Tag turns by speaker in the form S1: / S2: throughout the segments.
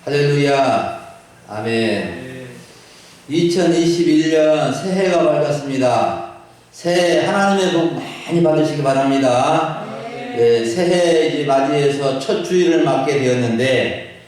S1: 할렐루야. 아멘. 2021년 새해가 밝았습니다. 새해 하나님의 복 많이 받으시기 바랍니다. 새해 이제 맞이해서 첫 주일을 맞게 되었는데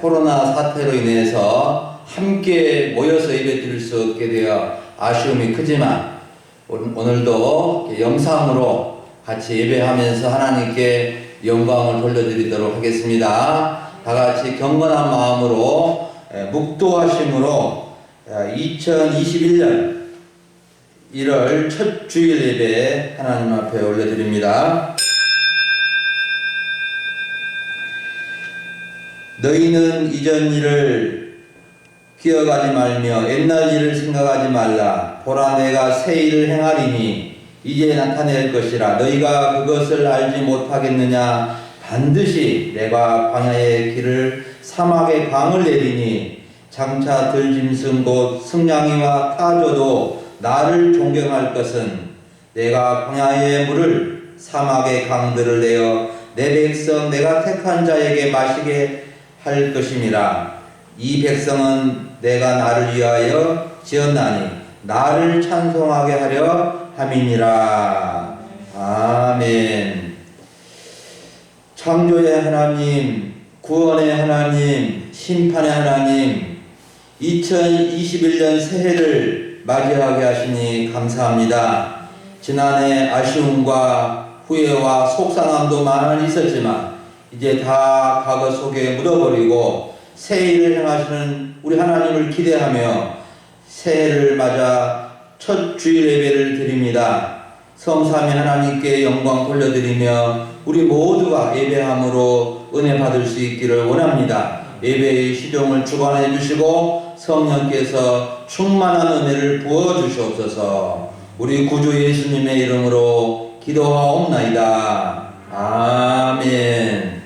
S1: 코로나 사태로 인해서 함께 모여서 예배 드릴 수 없게 되어 아쉬움이 크지만 오늘도 영상으로 같이 예배하면서 하나님께 영광을 돌려드리도록 하겠습니다. 다 같이 경건한 마음으로 묵도하심으로 2021년 1월 첫 주일 예배 하나님 앞에 올려드립니다. 너희는 이전 일을 기억하지 말며 옛날 일을 생각하지 말라. 보라, 내가 새 일을 행하리니 이제 나타낼 것이라. 너희가 그것을 알지 못하겠느냐? 반드시 내가 광야의 길을 사막의 강을 내리니 장차 들짐승 곧 승냥이와 타조도 나를 존경할 것은 내가 광야의 물을 사막의 강들을 내어 내 백성 내가 택한 자에게 마시게 할 것임이라. 이 백성은 내가 나를 위하여 지었나니 나를 찬송하게 하려 함이니라. 아멘. 창조의 하나님, 구원의 하나님, 심판의 하나님, 2021년 새해를 맞이하게 하시니 감사합니다. 지난해 아쉬움과 후회와 속상함도 많이 있었지만 이제 다 과거 속에 묻어버리고 새 일을 행하시는 우리 하나님을 기대하며 새해를 맞아 첫 주일 예배를 드립니다. 성삼위 하나님께 영광 돌려드리며 우리 모두가 예배함으로 은혜 받을 수 있기를 원합니다. 예배의 시종을 주관해 주시고 성령께서 충만한 은혜를 부어 주시옵소서. 우리 구주 예수님의 이름으로 기도하옵나이다. 아멘.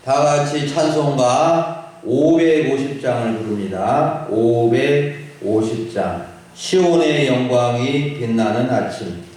S1: 다 같이 찬송가 550장을 부릅니다. 550장. 시온의 영광이 빛나는 아침.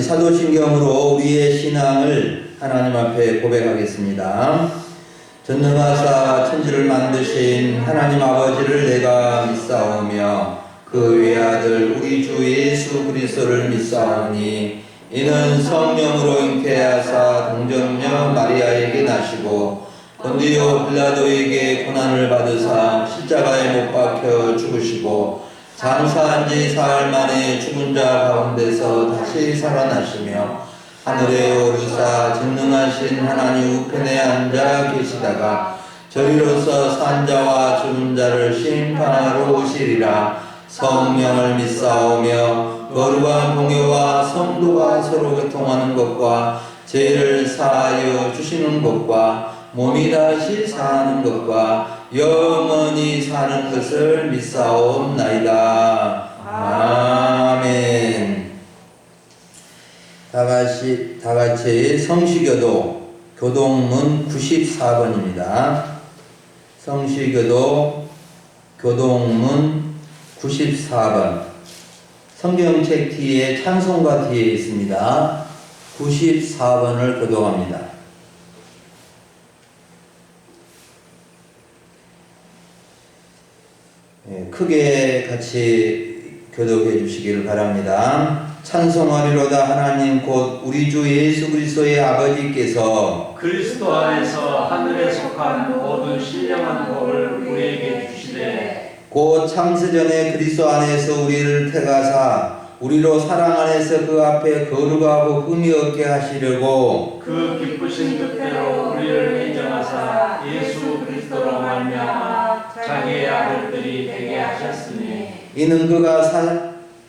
S1: 사도신경으로 우리의 신앙을 하나님 앞에 고백하겠습니다. 전능하사 천지를 만드신 하나님 아버지를 내가 믿사오며 그 외아들 우리 주 예수 그리스도를 믿사오니 이는 성령으로 잉태하사 동정녀 마리아에게 나시고 본디오 빌라도에게 고난을 받으사 십자가에 못 박혀 죽으시고 장사한 지 사흘 만에 죽은 자 가운데서 다시 살아나시며 하늘에 오르사 전능하신 하나님 우편에 앉아 계시다가 저리로서 산 자와 죽은 자를 심판하러 오시리라. 성령을 믿사오며 거룩한 공예와 성도가 서로 교통하는 것과 죄를 사하여 주시는 것과 몸이 다시 사는 것과 영원히 사는 것을 믿사옵나이다. 아멘. 다같이 성시교도 교동문 94번입니다. 성시교도 교동문 94번. 성경책 뒤에 찬송가 뒤에 있습니다. 94번을 교독합니다. 크게 같이 교독해 주시기를 바랍니다. 찬송하리로다. 하나님 곧 우리 주 예수 그리스도의 아버지께서
S2: 그리스도 안에서 하늘에 속한 모든 신령한 복을 우리에게 주시되
S1: 곧 창세전에 그리스도 안에서 우리를 택하사 우리로 사랑 안에서 그 앞에 거룩하고 흠이 없게 하시려고
S2: 그 기쁘신 뜻대로 우리를 인정하사 예수 그리스도로 말미암아 자기의 아들들이 되게 하셨으니
S1: 이는 그가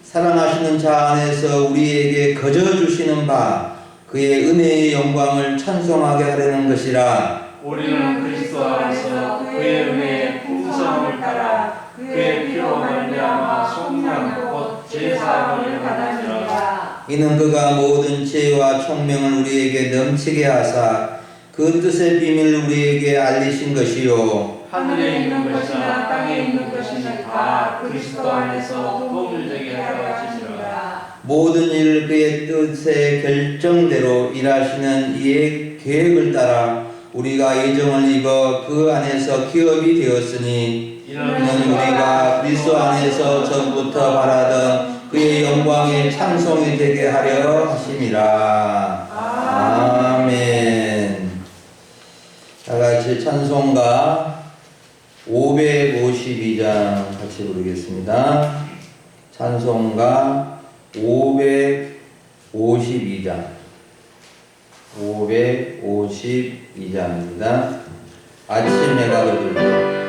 S1: 사랑하시는 자 안에서 우리에게 거저 주시는 바 그의 은혜의 영광을 찬송하게 하려는 것이라.
S2: 우리는 그리스도 안에서 그의 은혜의 풍성함을 따라 그의 피로 말미암아 속량 곧 제사함을 받았느니라.
S1: 이는 그가 모든 지혜와 총명을 우리에게 넘치게 하사 그 뜻의 비밀을 우리에게 알리신 것이요
S2: 하늘에 있는 것이나 땅에 있는 것이나 다 그리스도 안에서 동일되게 하여 하시니라.
S1: 모든 일을 그의 뜻의 결정대로 일하시는 이의 계획을 따라 우리가 예정을 입어 그 안에서 기업이 되었으니 이는 우리가 그리스도 안에서 전부터 바라던 그의 영광의 찬송이 되게 하려 하심이라. 아멘. 다같이 찬송가 552장 같이 부르겠습니다. 찬송가 552장 552장입니다. 아침 해가 돋을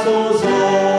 S3: 하소서.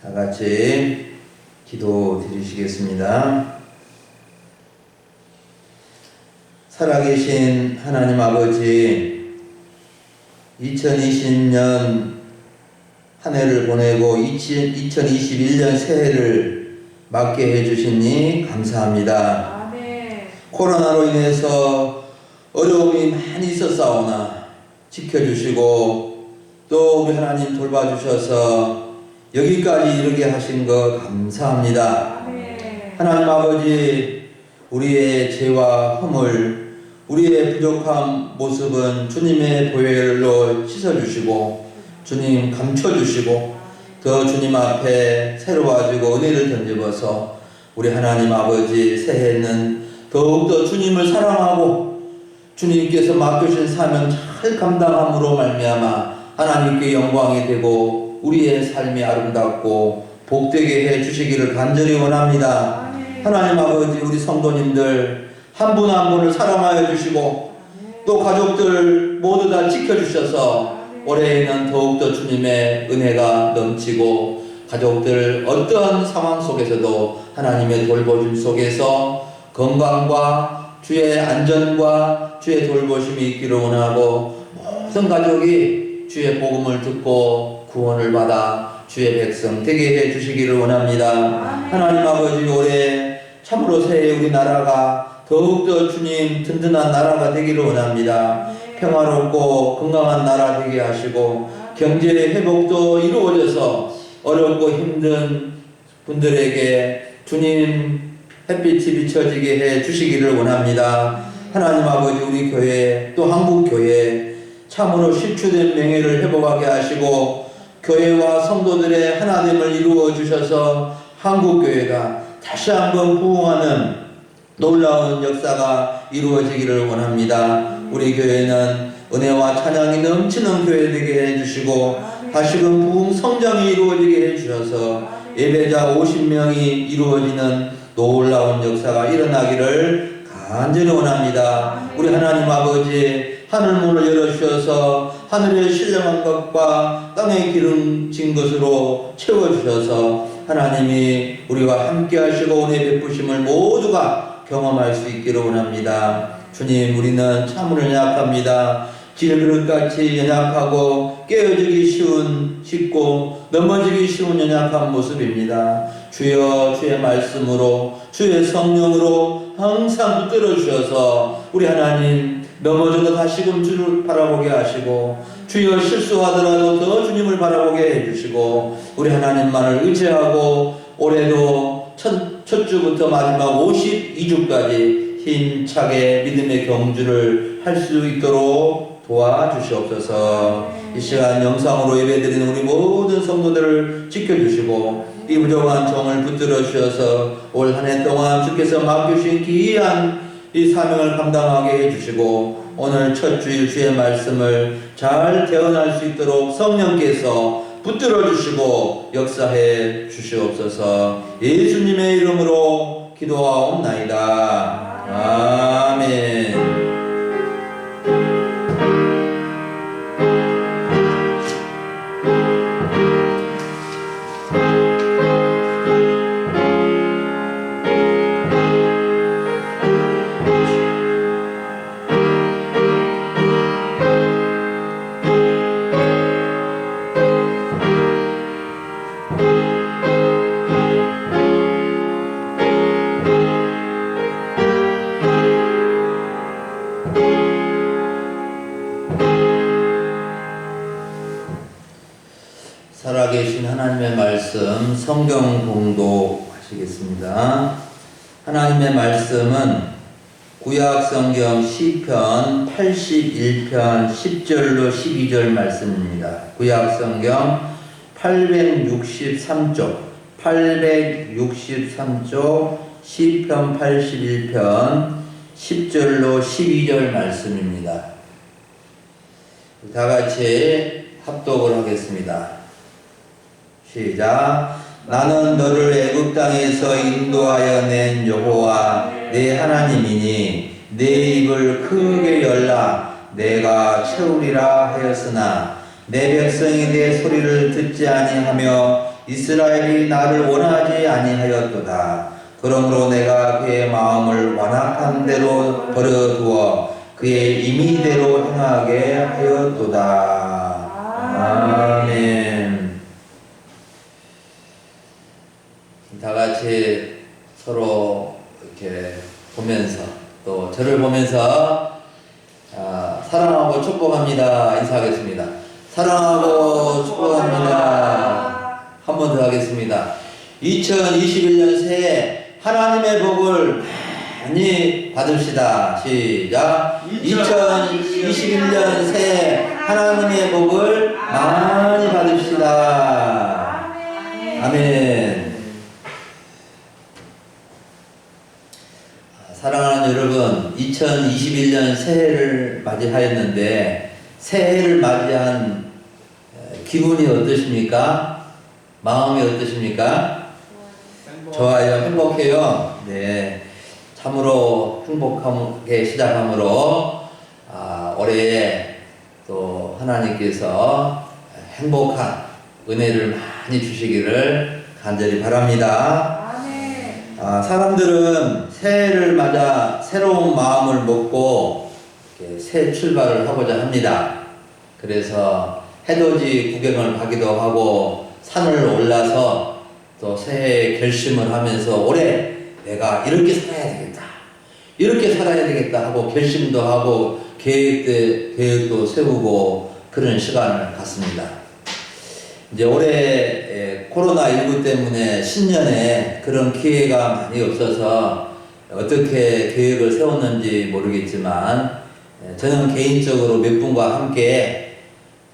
S1: 다 같이 기도 드리시겠습니다. 살아계신 하나님 아버지, 2020년 한 해를 보내고 2021년 새해를 맞게 해주시니 감사합니다.
S2: 아멘.
S1: 코로나로 인해서 어려움이 많이 있었사오나 지켜주시고 또 우리 하나님 돌봐주셔서 여기까지 이르게 하신 것 감사합니다.
S2: 아멘.
S1: 하나님 아버지, 우리의 죄와 허물, 우리의 부족한 모습은 주님의 보혈로 씻어주시고 주님 감춰주시고 더 주님 앞에 새로워지고 은혜를 던져서 우리 하나님 아버지 새해에는 더욱더 주님을 사랑하고 주님께서 맡기신 사명 잘 감당함으로 말미암아 하나님께 영광이 되고 우리의 삶이 아름답고 복되게 해 주시기를 간절히 원합니다. 하나님 아버지, 우리 성도님들 한 분 한 분을 사랑하여 주시고 또 가족들 모두 다 지켜주셔서 올해에는 더욱더 주님의 은혜가 넘치고 가족들 어떠한 상황 속에서도 하나님의 돌보심 속에서 건강과 주의 안전과 주의 돌보심이 있기를 원하고 모든 가족이 주의 복음을 듣고 구원을 받아 주의 백성 되게 해 주시기를 원합니다. 하나님 아버지, 올해 참으로 새해 우리나라가 더욱더 주님 든든한 나라가 되기를 원합니다. 평화롭고 건강한 나라 되게 하시고 경제 회복도 이루어져서 어렵고 힘든 분들에게 주님 햇빛이 비춰지게 해 주시기를 원합니다. 하나님 아버지, 우리 교회 또 한국교회 참으로 실추된 명예를 회복하게 하시고 교회와 성도들의 하나됨을 이루어 주셔서 한국교회가 다시 한번 부흥하는 놀라운 역사가 이루어지기를 원합니다. 우리 교회는 은혜와 찬양이 넘치는 교회 되게 해주시고 다시금 부흥 성장이 이루어지게 해주셔서 예배자 50명이 이루어지는 놀라운 역사가 일어나기를 간절히 원합니다. 우리 하나님 아버지, 하늘문을 열어주셔서 하늘의 신령한 것과 땅의 기름진 것으로 채워주셔서 하나님이 우리와 함께 하시고 은혜 베푸심을 모두가 경험할 수 있기를 원합니다. 주님, 우리는 참으로 연약합니다. 질그릇같이 연약하고 깨어지기 쉽고 넘어지기 쉬운 연약한 모습입니다. 주여, 주의 말씀으로 주의 성령으로 항상 붙들어 주셔서 우리 하나님 넘어져도 다시금 주를 바라보게 하시고 주여 실수하더라도 더 주님을 바라보게 해주시고 우리 하나님만을 의지하고 올해도 첫 주부터 마지막 52주까지 힘차게 믿음의 경주를 할 수 있도록 도와주시옵소서. 이 시간 영상으로 예배드리는 우리 모든 성도들을 지켜주시고 이 부족한 정을 붙들어 주셔서 올 한 해 동안 주께서 맡기신 귀한 이 사명을 감당하게 해주시고 오늘 첫 주일 주의 말씀을 잘 대언할 수 있도록 성령께서 붙들어 주시고 역사해 주시옵소서. 예수님의 이름으로 기도하옵나이다. 아멘. 살아계신 하나님의 말씀 성경 봉독하시겠습니다. 하나님의 말씀은 구약 성경 시편 81편 10절로 12절 말씀입니다. 구약 성경 863쪽 시편 81편 10절로 12절 말씀입니다. 다 같이 합독을 하겠습니다. 시작. 나는 너를 애굽 땅에서 인도하여 낸 여호와 내 하나님이니 내 입을 크게 열라 내가 채우리라 하였으나 내 백성이 내 소리를 듣지 아니하며 이스라엘이 나를 원하지 아니하였도다. 그러므로 내가 그의 마음을 완악한 대로 버려두어 그의 임의대로 행하게 하였도다. 아멘. 다 같이 서로 이렇게 보면서 또 저를 보면서 사랑하고 축복합니다 인사하겠습니다. 사랑하고 축복합니다. 한 번 더 하겠습니다. 2021년 새해 하나님의 복을 많이 받읍시다. 시작. 2021년 새해 하나님의 복을 많이 받읍시다. 아멘. 사랑하는 여러분, 2021년 새해를 맞이하였는데 새해를 맞이한 기분이 어떠십니까? 마음이 어떠십니까? 좋아요. 행복해요. 네, 참으로 행복하게 시작함으로 올해에 또 하나님께서 행복한 은혜를 많이 주시기를 간절히 바랍니다. 사람들은 새해를 맞아 새로운 마음을 먹고 새 출발을 하고자 합니다. 그래서 해돋이 구경을 가기도 하고 산을 올라서 또 새해 결심을 하면서 올해 내가 이렇게 살아야 되겠다, 이렇게 살아야 되겠다 하고 결심도 하고 계획도 세우고 그런 시간을 갖습니다. 이제 올해 코로나19 때문에 신년에 그런 기회가 많이 없어서 어떻게 계획을 세웠는지 모르겠지만 저는 개인적으로 몇 분과 함께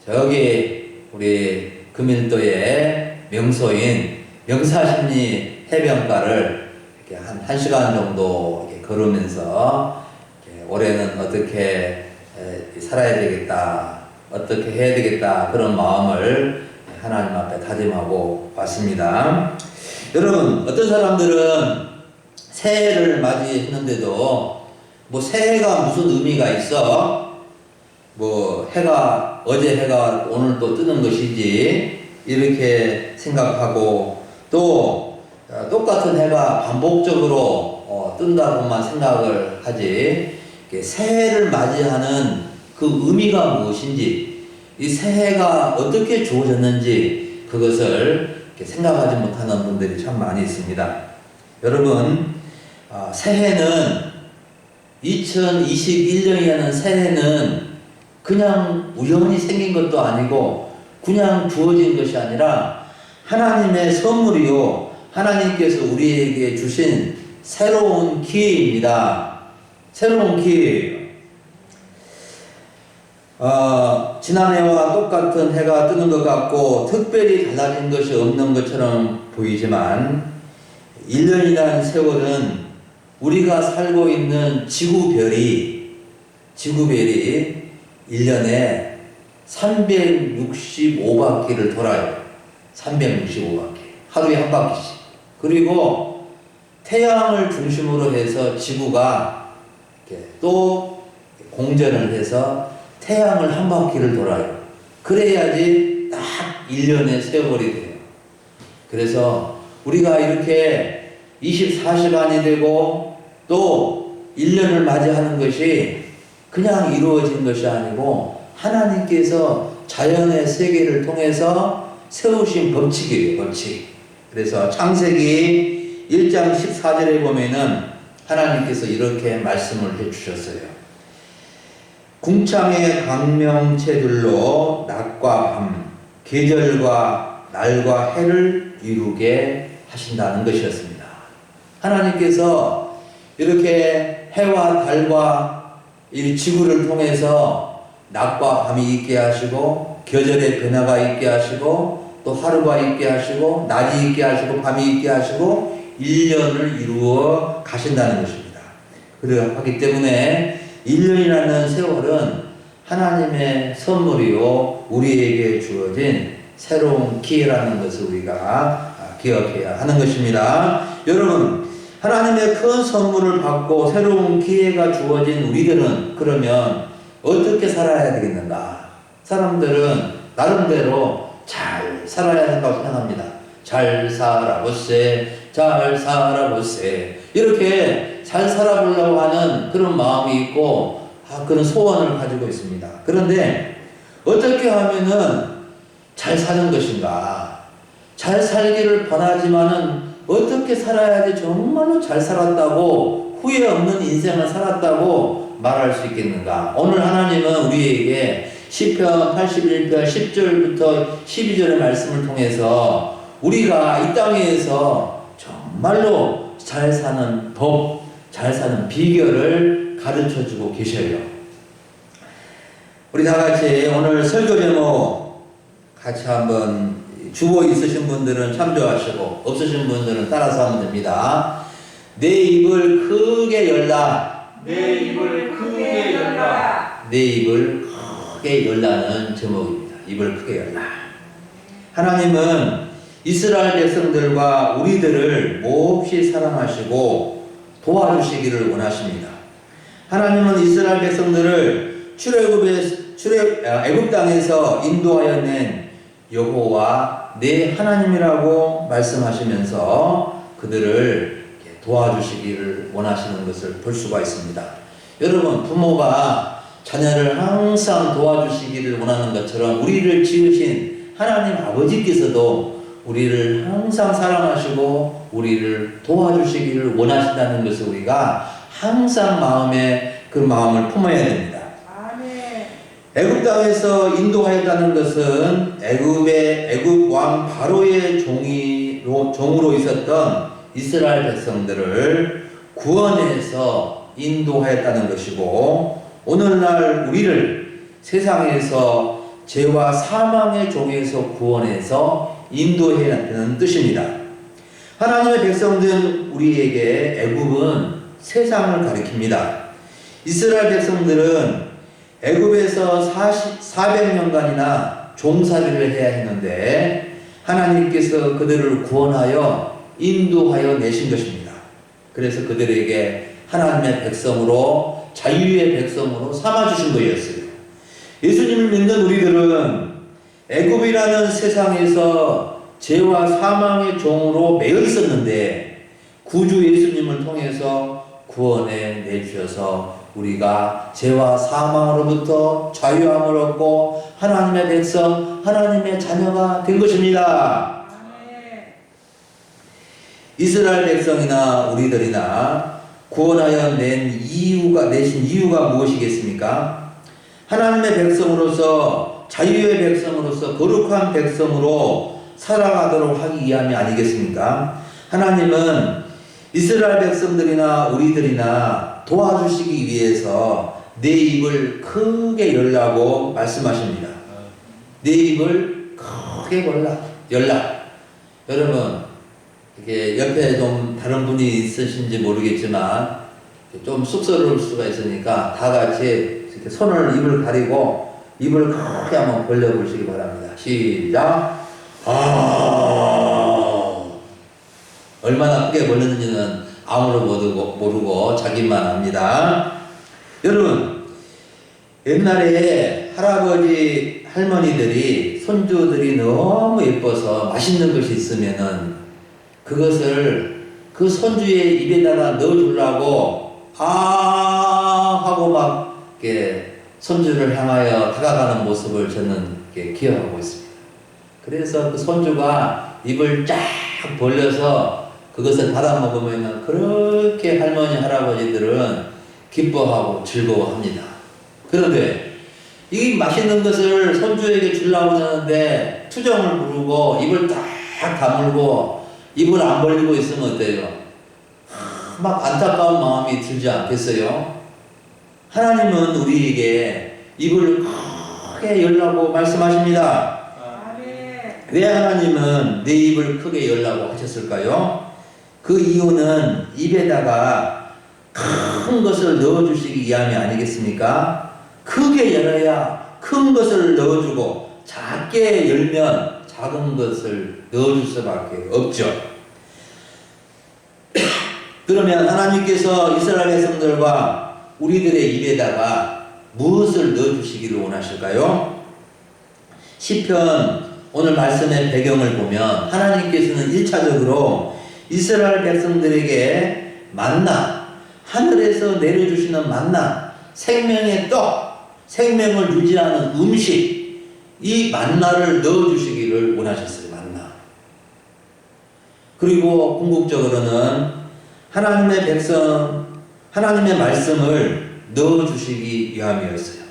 S1: 저기 우리 금일도의 명소인 명사심리 해변가를 이렇게 한 시간 정도 이렇게 걸으면서 이렇게 올해는 어떻게 살아야 되겠다, 어떻게 해야 되겠다 그런 마음을 하나님 앞에 다짐하고 왔습니다. 여러분, 어떤 사람들은 새해를 맞이했는데도 뭐 새해가 무슨 의미가 있어? 뭐 어제 해가 오늘 또 뜨는 것이지 이렇게 생각하고 또 똑같은 해가 반복적으로 뜬다고만 생각을 하지 새해를 맞이하는 그 의미가 무엇인지, 이 새해가 어떻게 주어졌는지 그것을 생각하지 못하는 분들이 참 많이 있습니다. 여러분, 새해는 2021년이라는 새해는 그냥 우연히 생긴 것도 아니고 그냥 주어진 것이 아니라 하나님의 선물이요, 하나님께서 우리에게 주신 새로운 기회입니다. 새로운 기회예요. 지난해와 똑같은 해가 뜨는 것 같고 특별히 달라진 것이 없는 것처럼 보이지만 1년이라는 세월은 우리가 살고 있는 지구별이 1년에 365바퀴를 돌아요. 365바퀴. 하루에 한 바퀴씩. 그리고 태양을 중심으로 해서 지구가 또 공전을 해서 태양을 한 바퀴를 돌아요. 그래야지 딱 1년의 세월이 돼요. 그래서 우리가 이렇게 24시간이 되고 또 1년을 맞이하는 것이 그냥 이루어진 것이 아니고 하나님께서 자연의 세계를 통해서 세우신 법칙이에요. 법칙. 그래서 창세기 1장 14절에 보면은 하나님께서 이렇게 말씀을 해주셨어요. 궁창의 광명체들로 낮과 밤, 계절과 날과 해를 이루게 하신다는 것이었습니다. 하나님께서 이렇게 해와 달과 이 지구를 통해서 낮과 밤이 있게 하시고 계절의 변화가 있게 하시고 또 하루가 있게 하시고 낮이 있게 하시고 밤이 있게 하시고 1년을 이루어 가신다는 것입니다. 그러하기 때문에 1년이라는 세월은 하나님의 선물이요 우리에게 주어진 새로운 기회라는 것을 우리가 기억해야 하는 것입니다. 여러분, 하나님의 큰 선물을 받고 새로운 기회가 주어진 우리들은 그러면 어떻게 살아야 되겠는가? 사람들은 나름대로 잘 살아야 한다고 생각합니다. 잘 살아보세, 잘 살아보세. 이렇게 잘 살아보려고 하는 그런 마음이 있고 그런 소원을 가지고 있습니다. 그런데 어떻게 하면은 잘 사는 것인가? 잘 살기를 바라지만은 어떻게 살아야지 정말로 잘 살았다고, 후회 없는 인생을 살았다고 말할 수 있겠는가? 오늘 하나님은 우리에게 시편 81편 10절부터 12절의 말씀을 통해서 우리가 이 땅에서 정말로 잘 사는 법, 잘 사는 비결을 가르쳐 주고 계셔요. 우리 다 같이 오늘 설교 제목 같이 한번, 주보 있으신 분들은 참조하시고 없으신 분들은 따라서 하면 됩니다. 내 입을 크게 열라.
S2: 내 입을 크게 열라.
S1: 내 입을 크게 열라는 제목입니다. 입을 크게 열라. 하나님은 이스라엘 백성들과 우리들을 몹시 사랑하시고 도와주시기를 원하십니다. 하나님은 이스라엘 백성들을 애굽 땅에서 인도하여 낸 여호와 내 하나님이라고 말씀하시면서 그들을 도와주시기를 원하시는 것을 볼 수가 있습니다. 여러분, 부모가 자녀를 항상 도와주시기를 원하는 것처럼 우리를 지으신 하나님 아버지께서도 우리를 항상 사랑하시고 우리를 도와주시기를 원하신다는 것을 우리가 항상 마음에 그 마음을 품어야 됩니다. 애굽 땅에서 인도하였다는 것은 애굽 왕 바로의 종으로 있었던 이스라엘 백성들을 구원해서 인도하였다는 것이고, 오늘날 우리를 세상에서 죄와 사망의 종에서 구원해서 인도해야하는 뜻입니다. 하나님의 백성들 우리에게 애굽은 세상을 가리킵니다. 이스라엘 백성들은 애굽에서 400년간이나 종살이를 해야 했는데 하나님께서 그들을 구원하여 인도하여 내신 것입니다. 그래서 그들에게 하나님의 백성으로, 자유의 백성으로 삼아주신 것이었어요. 예수님을 믿는 우리들은 애굽이라는 세상에서 죄와 사망의 종으로 매여 있었는데 구주 예수님을 통해서 구원해 내주셔서 우리가 죄와 사망으로부터 자유함을 얻고 하나님의 백성, 하나님의 자녀가 된 것입니다. 이스라엘 백성이나 우리들이나 구원하여 내신 이유가 무엇이겠습니까? 하나님의 백성으로서, 자유의 백성으로서, 거룩한 백성으로 살아가도록 하기 위함이 아니겠습니까? 하나님은 이스라엘 백성들이나 우리들이나 도와주시기 위해서 내 입을 크게 열라고 말씀하십니다. 내 입을 크게 열라. 여러분, 이렇게 옆에 좀 다른 분이 있으신지 모르겠지만 좀 쑥스러울 수가 있으니까 다 같이 이렇게 손을, 입을 가리고 입을 크게 한번 벌려보시기 바랍니다. 시작. 얼마나 크게 벌렸는지는 아무도 모르고 자기만 압니다. 여러분, 옛날에 할아버지, 할머니들이 손주들이 너무 예뻐서 맛있는 것이 있으면은 그것을 그 손주의 입에다가 넣어주려고 하고 막 이렇게 손주를 향하여 다가가는 모습을 저는 이렇게 기억하고 있습니다. 그래서 그 손주가 입을 쫙 벌려서 그것을 받아 먹으면 그렇게 할머니, 할아버지들은 기뻐하고 즐거워합니다. 그런데 이 맛있는 것을 손주에게 주려고 하는데 투정을 부르고 입을 딱 다물고 입을 안 벌리고 있으면 어때요? 막 안타까운 마음이 들지 않겠어요? 하나님은 우리에게 입을 크게 열라고 말씀하십니다. 왜 하나님은 내 입을 크게 열라고 하셨을까요? 그 이유는 입에다가 큰 것을 넣어주시기 위함이 아니겠습니까? 크게 열어야 큰 것을 넣어주고 작게 열면 작은 것을 넣어줄 수밖에 없죠. 그러면 하나님께서 이스라엘 백성들과 우리들의 입에다가 무엇을 넣어주시기를 원하실까요? 시편 오늘 말씀의 배경을 보면 하나님께서는 1차적으로 이스라엘 백성들에게 만나, 하늘에서 내려주시는 만나, 생명의 떡, 생명을 유지하는 음식, 이 만나를 넣어주시기를 원하셨어요. 만나. 그리고 궁극적으로는 하나님의 백성, 하나님의 말씀을 넣어주시기 위함이었어요.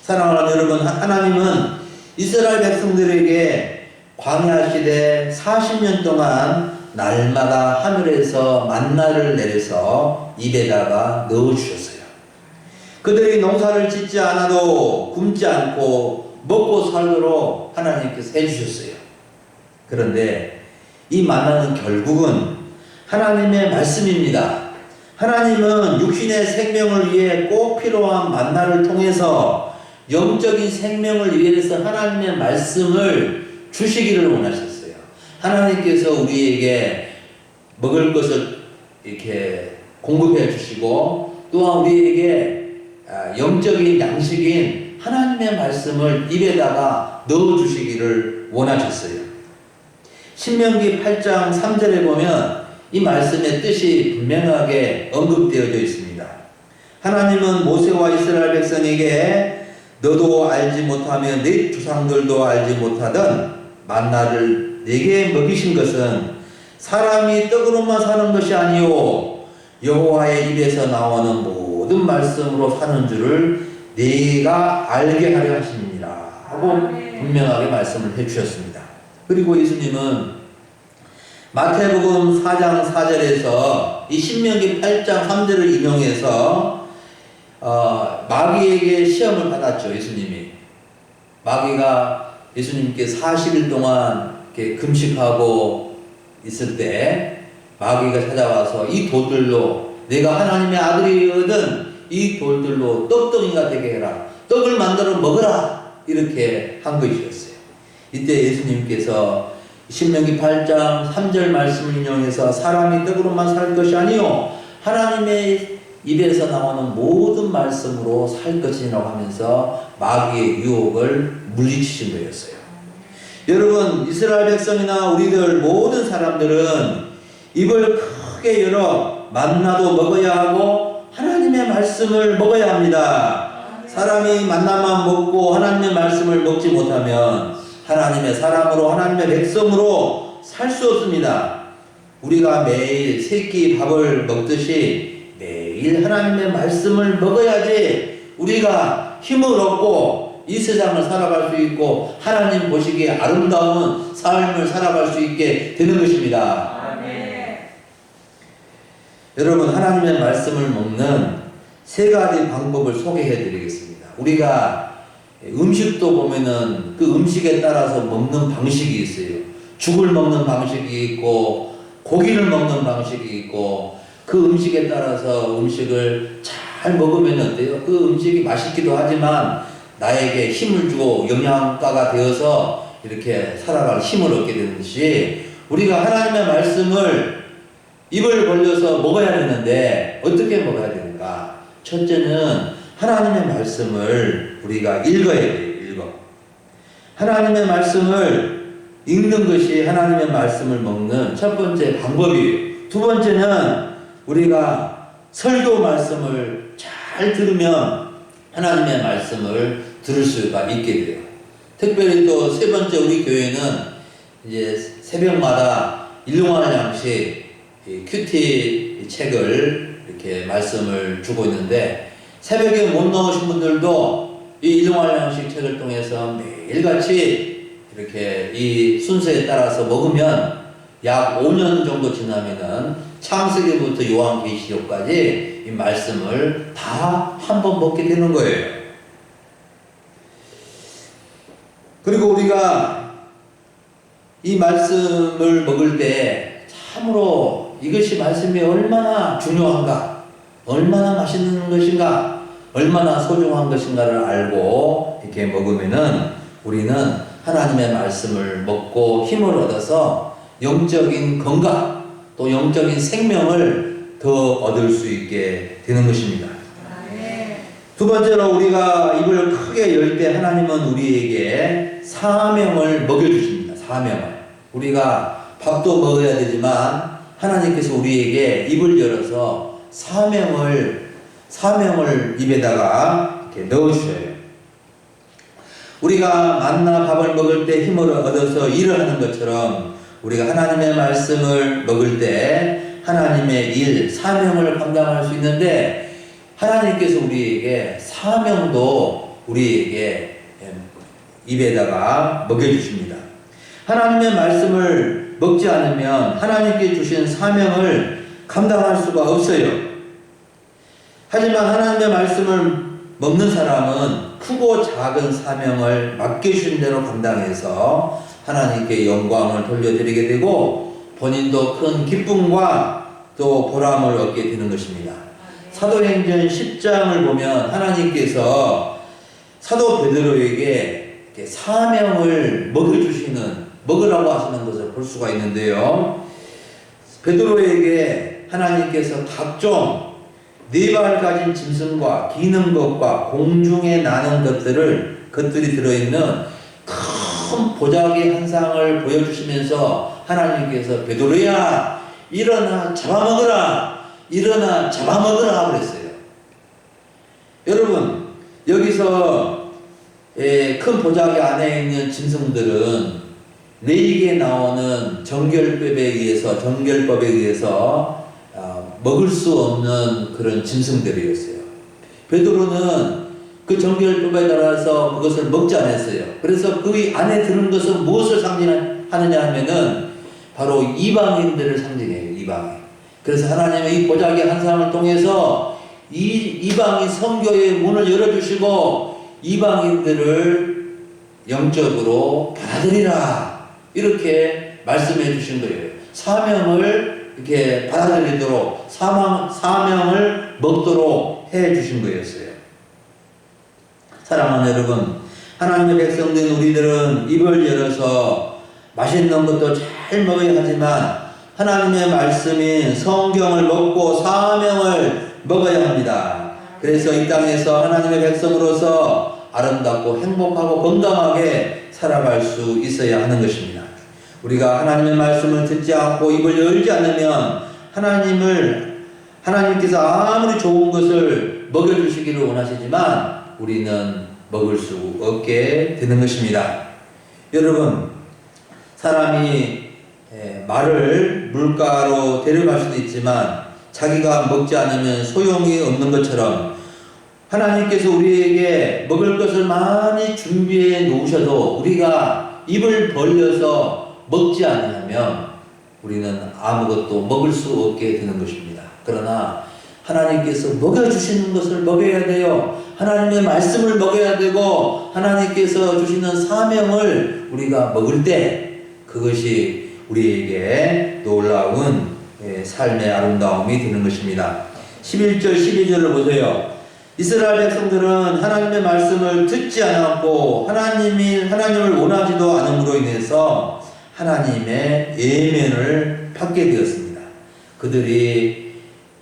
S1: 사랑하는 여러분, 하나님은 이스라엘 백성들에게 광야 시대 40년 동안 날마다 하늘에서 만나를 내려서 입에다가 넣어주셨어요. 그들이 농사를 짓지 않아도 굶지 않고 먹고 살도록 하나님께서 해주셨어요. 그런데 이 만나는 결국은 하나님의 말씀입니다. 하나님은 육신의 생명을 위해 꼭 필요한 만나를 통해서 영적인 생명을 위해서 하나님의 말씀을 주시기를 원하셨어요. 하나님께서 우리에게 먹을 것을 이렇게 공급해 주시고 또한 우리에게 영적인 양식인 하나님의 말씀을 입에다가 넣어 주시기를 원하셨어요. 신명기 8장 3절에 보면 이 말씀의 뜻이 분명하게 언급되어져 있습니다. 하나님은 모세와 이스라엘 백성에게 너도 알지 못하며 네 조상들도 알지 못하던 만나를 내게 먹이신 것은 사람이 떡으로만 사는 것이 아니요 여호와의 입에서 나오는 모든 말씀으로 사는 줄을 네가 알게 하려 하심이니라 하고 분명하게 말씀을 해주셨습니다. 그리고 예수님은 마태복음 4장 4절에서 이 신명기 8장 3절을 인용해서 마귀에게 시험을 받았죠. 예수님이 마귀가 예수님께 40일 동안 이렇게 금식하고 있을 때 마귀가 찾아와서 이 돌들로 내가 하나님의 아들이거든 이 돌들로 떡덩이가 되게 해라. 떡을 만들어 먹으라. 이렇게 한 것이었어요. 이때 예수님께서 신명기 8장 3절 말씀을 인용해서 사람이 떡으로만 살 것이 아니요 하나님의 입에서 나오는 모든 말씀으로 살 것이라고 하면서 마귀의 유혹을 물리치신 거였어요. 여러분, 이스라엘 백성이나 우리들 모든 사람들은 입을 크게 열어 만나도 먹어야 하고 하나님의 말씀을 먹어야 합니다. 사람이 만나만 먹고 하나님의 말씀을 먹지 못하면 하나님의 사람으로 하나님의 백성으로 살 수 없습니다. 우리가 매일 세 끼 밥을 먹듯이 매일 하나님의 말씀을 먹어야지 우리가 힘을 얻고 이 세상을 살아갈 수 있고 하나님 보시기에 아름다운 삶을 살아갈 수 있게 되는 것입니다. 아멘. 여러분, 하나님의 말씀을 먹는 세 가지 방법을 소개해 드리겠습니다. 우리가 음식도 보면은 그 음식에 따라서 먹는 방식이 있어요. 죽을 먹는 방식이 있고 고기를 먹는 방식이 있고 그 음식에 따라서 음식을 잘 먹으면 어때요? 그 음식이 맛있기도 하지만 나에게 힘을 주고 영양가가 되어서 이렇게 살아갈 힘을 얻게 되는 것이 우리가 하나님의 말씀을 입을 벌려서 먹어야 되는데 어떻게 먹어야 되는가? 첫째는 하나님의 말씀을 우리가 읽어야 돼요. 하나님의 말씀을 읽는 것이 하나님의 말씀을 먹는 첫 번째 방법이에요. 두 번째는 우리가 설교 말씀을 잘 들으면 하나님의 말씀을 들을 수가 있게 돼요. 특별히 또 세 번째 우리 교회는 이제 새벽마다 일용할 양식 큐티 책을 이렇게 말씀을 주고 있는데 새벽에 못 나오신 분들도 이 일용할 양식 책을 통해서 매일같이 이렇게 이 순서에 따라서 먹으면 약 5년 정도 지나면은 창세기부터 요한계시록까지 이 말씀을 다 한 번 먹게 되는 거예요. 그리고 우리가 이 말씀을 먹을 때 참으로 이것이 말씀이 얼마나 중요한가, 얼마나 맛있는 것인가, 얼마나 소중한 것인가를 알고 이렇게 먹으면은 우리는 하나님의 말씀을 먹고 힘을 얻어서 영적인 건강 또 영적인 생명을 더 얻을 수 있게 되는 것입니다. 두 번째로 우리가 입을 크게 열 때 하나님은 우리에게 사명을 먹여주십니다. 사명을, 우리가 밥도 먹어야 되지만 하나님께서 우리에게 입을 열어서 사명을 입에다가 이렇게 넣어주셔요. 우리가 만나 밥을 먹을 때 힘을 얻어서 일을 하는 것처럼 우리가 하나님의 말씀을 먹을 때 하나님의 일, 사명을 감당할 수 있는데, 하나님께서 우리에게 사명도 우리에게 입에다가 먹여주십니다. 하나님의 말씀을 먹지 않으면 하나님께 주신 사명을 감당할 수가 없어요. 하지만 하나님의 말씀을 먹는 사람은 크고 작은 사명을 맡겨주신 대로 감당해서 하나님께 영광을 돌려드리게 되고 본인도 큰 기쁨과 또 보람을 얻게 되는 것입니다. 사도행전 10장을 보면 하나님께서 사도 베드로에게 사명을 먹으라고 하시는 것을 볼 수가 있는데요. 베드로에게 하나님께서 각종 네 발 가진 짐승과 기는 것과 공중에 나는 것들이 들어있는 큰 보자기 한 상을 보여주시면서 하나님께서 베드로야 일어나 잡아먹으라, 일어나 잡아먹으라 그랬어요. 여러분, 여기서 큰 보자기 안에 있는 짐승들은 레이기에 나오는 정결법에 의해서 먹을 수 없는 그런 짐승들이었어요. 베드로는 그 정결법에 따라서 그것을 먹지 않았어요. 그래서 그 안에 드는 것은 무엇을 상징하느냐 하면은 바로 이방인들을 상징해요. 이방인. 그래서 하나님의 이 보자기 한 사람을 통해서 이방인 선교의 문을 열어주시고 이방인들을 영적으로 받아들이라, 이렇게 말씀해 주신 거예요. 사명을 이렇게 받아들이도록, 사명을 먹도록 해 주신 거였어요. 사랑하는 여러분, 하나님의 백성된 우리들은 입을 열어서 맛있는 것도 잘 먹어야 하지만 하나님의 말씀인 성경을 먹고 사명을 먹어야 합니다. 그래서 이 땅에서 하나님의 백성으로서 아름답고 행복하고 건강하게 살아갈 수 있어야 하는 것입니다. 우리가 하나님의 말씀을 듣지 않고 입을 열지 않으면 하나님께서 아무리 좋은 것을 먹여주시기를 원하시지만 우리는 먹을 수 없게 되는 것입니다. 여러분, 사람이 말을 물가로 데려갈 수도 있지만 자기가 먹지 않으면 소용이 없는 것처럼 하나님께서 우리에게 먹을 것을 많이 준비해 놓으셔도 우리가 입을 벌려서 먹지 않으면 우리는 아무것도 먹을 수 없게 되는 것입니다. 그러나 하나님께서 먹여주시는 것을 먹여야 돼요. 하나님의 말씀을 먹여야 되고 하나님께서 주시는 사명을 우리가 먹을 때 그것이 우리에게 놀라운 삶의 아름다움이 되는 것입니다. 11절 12절을 보세요. 이스라엘 백성들은 하나님의 말씀을 듣지 않았고 하나님을 원하지도 않음으로 인해서 하나님의 예면을 받게 되었습니다. 그들이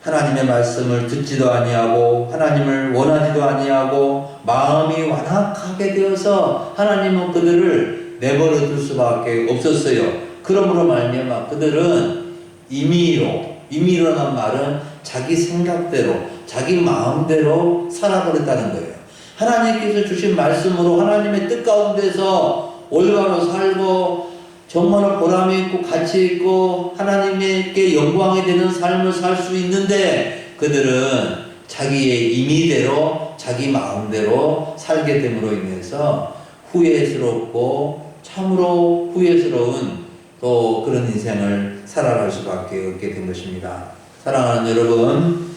S1: 하나님의 말씀을 듣지도 아니하고 하나님을 원하지도 아니하고 마음이 완악하게 되어서 하나님은 그들을 내버려 둘 수밖에 없었어요. 그러므로 말미암아 그들은 임의로란 말은 자기 생각대로 자기 마음대로 살아버렸다는 거예요. 하나님께서 주신 말씀으로 하나님의 뜻 가운데서 올바로 살고 정말 보람이 있고 가치 있고 하나님께 영광이 되는 삶을 살 수 있는데 그들은 자기의 임의대로 자기 마음대로 살게 됨으로 인해서 후회스럽고 참으로 후회스러운 또 그런 인생을 살아갈 수밖에 없게 된 것입니다. 사랑하는 여러분,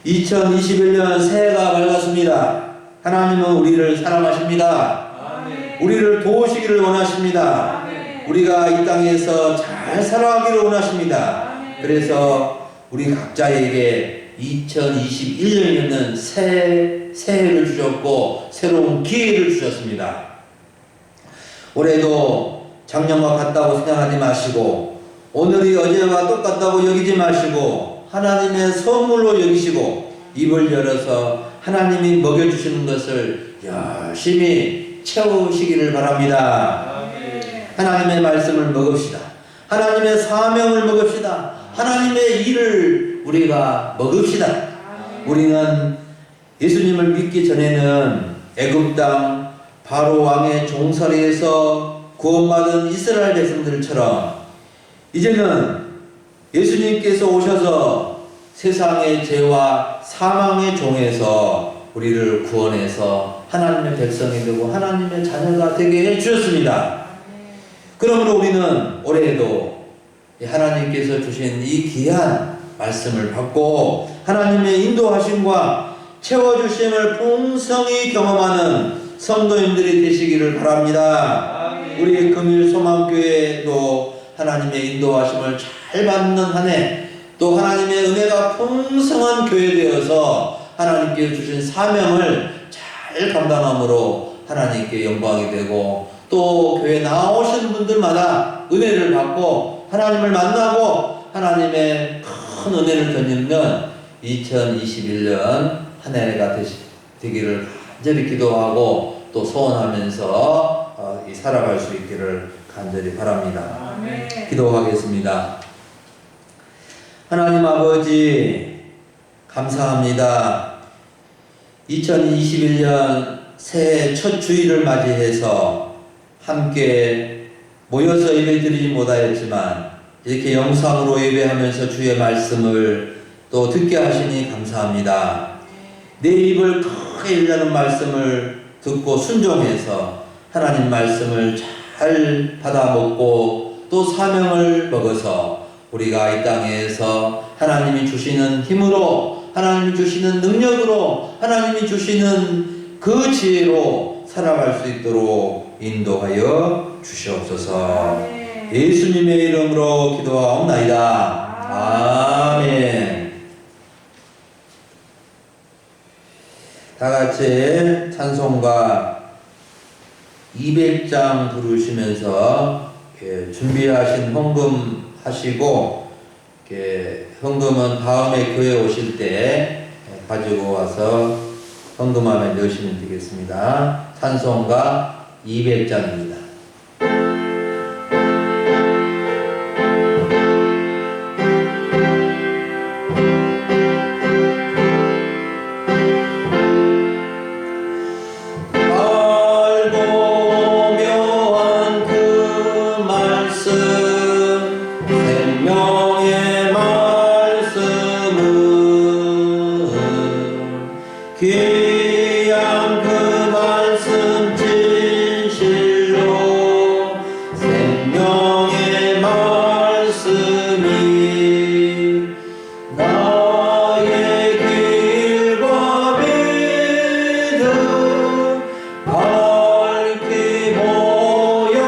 S1: 2021년 새해가 밝았습니다. 하나님은 우리를 사랑하십니다.
S2: 아멘.
S1: 우리를 도우시기를 원하십니다.
S2: 아멘.
S1: 우리가 이 땅에서 잘 살아가기를 원하십니다.
S2: 아멘.
S1: 그래서 우리 각자에게 2021년에는 새해를 주셨고 새로운 기회를 주셨습니다. 올해도 작년과 같다고 생각하지 마시고 오늘이 어제와 똑같다고 여기지 마시고 하나님의 선물로 여기시고 입을 열어서 하나님이 먹여주시는 것을 열심히 채우시기를 바랍니다.
S2: 아멘.
S1: 하나님의 말씀을 먹읍시다. 하나님의 사명을 먹읍시다. 하나님의 일을 우리가 먹읍시다. 우리는 예수님을 믿기 전에는 애굽 땅 바로 왕의 종살이에서 구원받은 이스라엘 백성들처럼 이제는 예수님께서 오셔서 세상의 죄와 사망의 종에서 우리를 구원해서 하나님의 백성이 되고 하나님의 자녀가 되게 해주셨습니다. 그러므로 우리는 올해에도 하나님께서 주신 이 귀한 말씀을 받고 하나님의 인도하심과 채워주심을 풍성히 경험하는 성도님들이 되시기를 바랍니다. 우리 금일 소망교회도 하나님의 인도하심을 잘 받는 한 해, 또 하나님의 은혜가 풍성한 교회 되어서 하나님께서 주신 사명을 잘 감당함으로 하나님께 영광이 되고 또 교회 나오신 분들마다 은혜를 받고 하나님을 만나고 하나님의 큰 은혜를 덧입는 2021년 한 해가 되기를 간절히 기도하고 또 소원하면서 살아갈 수 있기를 간절히 바랍니다.
S2: 아멘.
S1: 기도하겠습니다. 하나님 아버지 감사합니다. 2021년 새해 첫 주일을 맞이해서 함께 모여서 예배드리지 못하였지만 이렇게 영상으로 예배하면서 주의 말씀을 또 듣게 하시니 감사합니다. 내 입을 크게 열라는 말씀을 듣고 순종해서 하나님 말씀을 잘 받아먹고 또 사명을 먹어서 우리가 이 땅에서 하나님이 주시는 힘으로 하나님이 주시는 능력으로 하나님이 주시는 그 지혜로 살아갈 수 있도록 인도하여 주시옵소서. 예수님의 이름으로 기도하옵나이다. 아멘. 다같이 찬송가 200장 부르시면서 준비하신 헌금 하시고 헌금은 다음에 교회 오실 때 가지고 와서 헌금함에 넣으시면 되겠습니다. 찬송가 200장입니다. 귀한 그 말씀 진실로 생명의 말씀이 나의 길과 믿음 밝히 보여주니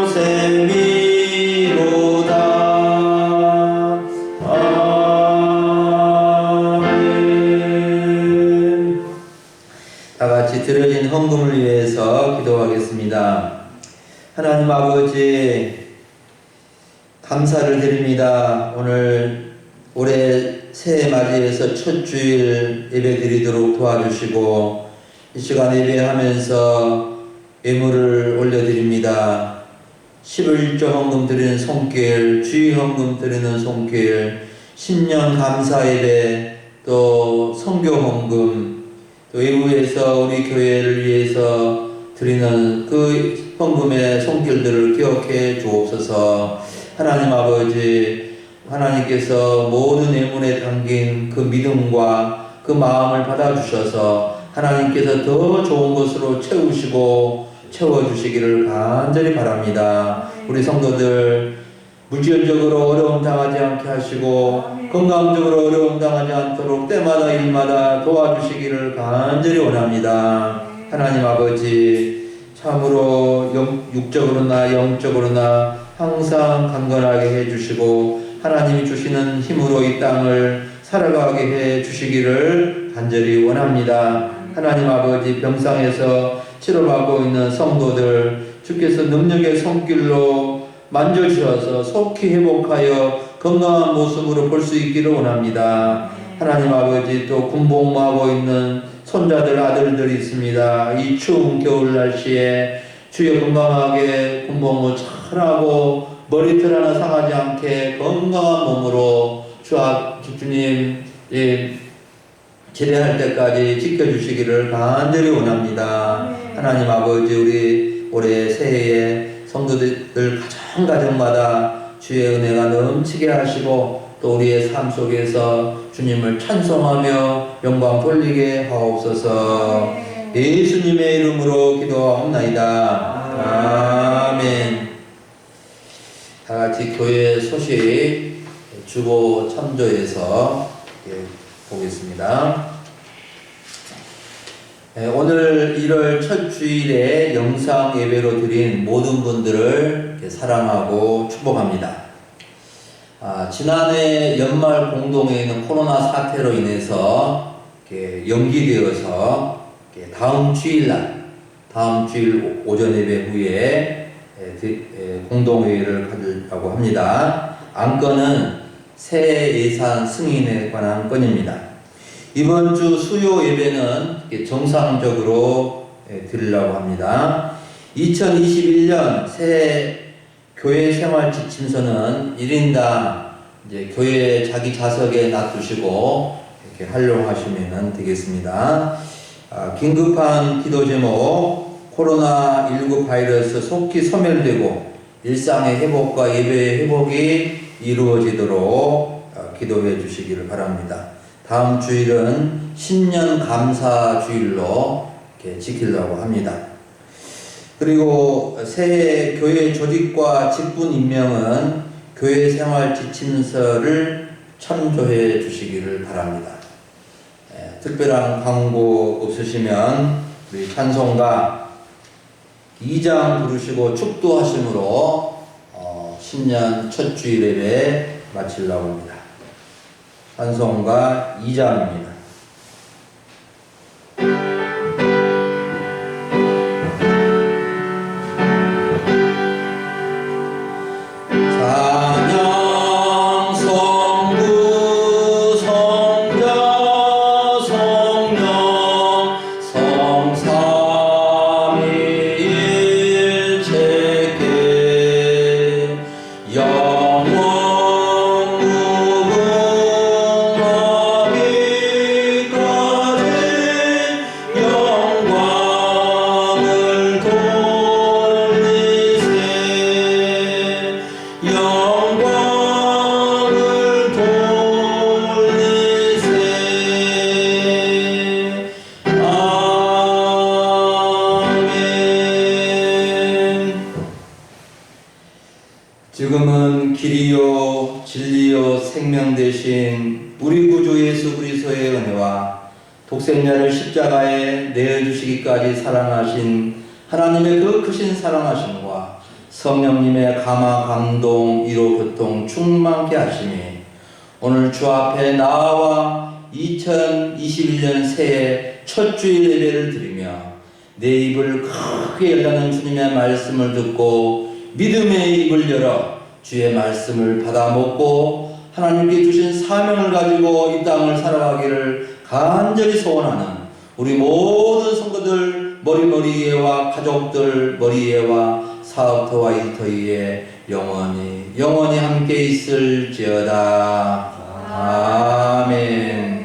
S1: 셈이로다. 아멘. 다 같이 드려진 헌금을 위해서 기도하겠습니다. 하나님 아버지, 감사를 드립니다. 오늘 올해 새해 맞이해서 첫 주일 예배 드리도록 도와주시고, 이 시간 예배하면서 예물을 올려드립니다. 11조 헌금 드리는 손길, 주일 헌금 드리는 손길, 신년 감사 예배, 또 선교 헌금, 또 외부에서 우리 교회를 위해서 드리는 그 헌금의 손길들을 기억해 주옵소서. 하나님 아버지, 하나님께서 모든 예물에 담긴 그 믿음과 그 마음을 받아주셔서 하나님께서 더 좋은 것으로 채워주시기를 간절히 바랍니다. 우리 성도들 물질적으로 어려움 당하지 않게 하시고 건강적으로 어려움 당하지 않도록 때마다 일마다 도와주시기를 간절히 원합니다. 하나님 아버지, 참으로 육적으로나 영적으로나 항상 강건하게 해주시고 하나님이 주시는 힘으로 이 땅을 살아가게 해주시기를 간절히 원합니다. 하나님 아버지, 병상에서 치료받고 있는 성도들 주께서 능력의 손길로 만져주셔서 속히 회복하여 건강한 모습으로 볼 수 있기를 원합니다. 하나님 아버지, 또 군복무하고 있는 손자들, 아들들이 있습니다. 이 추운 겨울 날씨에 주여 건강하게 군복무 잘하고 머리털 하나 상하지 않게 건강한 몸으로 주님 제대할 때까지 지켜주시기를 간절히 원합니다. 하나님 아버지, 우리 올해 새해에 성도들 가정마다 주의 은혜가 넘치게 하시고 또 우리의 삶 속에서 주님을 찬송하며 영광 돌리게 하옵소서. 예수님의 이름으로 기도하옵나이다. 아멘. 다 같이 교회 소식 주보 참조해서 보겠습니다. 오늘 1월 첫 주일에 영상 예배로 드린 모든 분들을 사랑하고 축복합니다. 지난해 연말 공동회의는 코로나 사태로 인해서 연기되어서 다음 주일 오전 예배 후에 공동회의를 가지려고 합니다. 안건은 새 예산 승인에 관한 건입니다. 이번 주 수요 예배는 정상적으로 드리려고 합니다. 2021년 새 교회 생활 지침서는 1인당 교회 자기 좌석에 놔두시고 이렇게 활용하시면 되겠습니다. 긴급한 기도 제목, 코로나19 바이러스 속히 소멸되고 일상의 회복과 예배의 회복이 이루어지도록 기도해 주시기를 바랍니다. 다음 주일은 신년 감사 주일로 이렇게 지키려고 합니다. 그리고 새해 교회 조직과 직분 임명은 교회 생활 지침서를 참조해 주시기를 바랍니다. 특별한 광고 없으시면 우리 찬송가 2장 부르시고 축도하심으로 신년 첫 주일 예배 마치려고 합니다. 찬송가 2장입니다. 지금은 길이요 진리요 생명 되신 우리 구주 예수 그리스도의 은혜와 독생자를 십자가에 내어주시기까지 사랑하신 하나님의 그 크신 사랑하심과 성령님의 감화 감동 위로 교통 충만케 하시니 오늘 주 앞에 나와 2021년 새해 첫 주일 예배를 드리며 내 입을 크게 열라는 주님의 말씀을 듣고 믿음의 입을 열어 주의 말씀을 받아 먹고 하나님께 주신 사명을 가지고 이 땅을 살아가기를 간절히 소원하는 우리 모든 성도들 머리머리에와 가족들 머리에와 사업터와 일터에 영원히 함께 있을지어다. 아멘.